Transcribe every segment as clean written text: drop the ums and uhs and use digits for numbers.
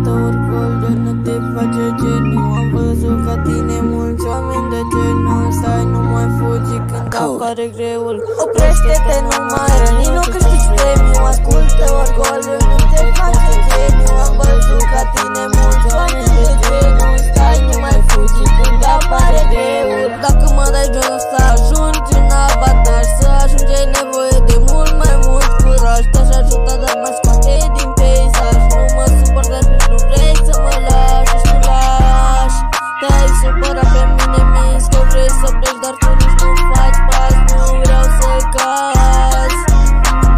ascultă oricol, de nu te face geniu. Am văzut ca tine mulți oameni de genul. Stai, nu mai fugi când apare greul. Oprește-te, nu mai răni, nu câștigi premiu. Ascultă oricol, de nu te face geniu. Am văzut ca tine mulți oameni de genul. Stai, nu mai fugi când apare greul. Dacă mă dai jos să ajungi în avantaj, să ajungi ai nevoie de mult mai mult curaj. Te-aș ajuta, dar mă scoate din peisaj. Nu mă supăr, dar nu vrei să mă lași. Și tu lași. Te-ai supărat pe mine, minți că vrei să pleci, dar tu nici nu faci pas. Nu vreau să cazi.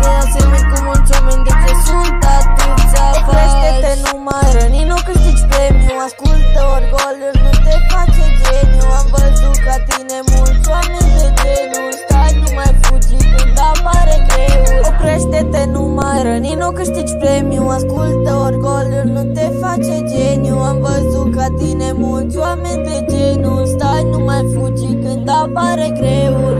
Te asemeni cu mulți oameni, de ce sunt atâția faci? Oprește-te, nu mai răni, nu câștigi premiu. Ascultă orgoliul, nu te face geniu. Am văzut ca tine mulți oameni de genul. Stai, nu mai fugi când apare greul. Oprește-te, nu mai răni, nu câștigi premiu. Ascultă orgoliul, nu te face geniu. Am văzut ca tine mulți oameni de genul. Stai, nu mai fugi când apare greul.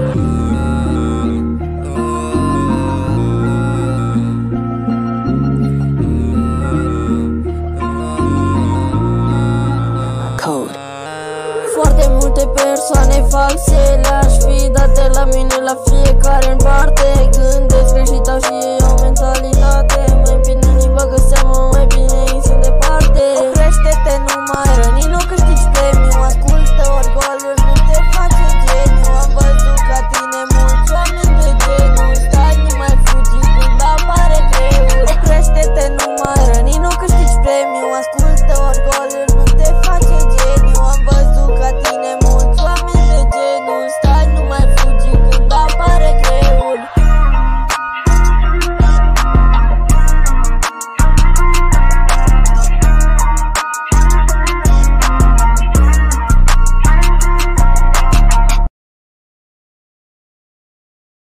Foarte multe persoane false le-aș fi date la mine la fiecare în parte. Gândesc greșit, au și ei o mentalitate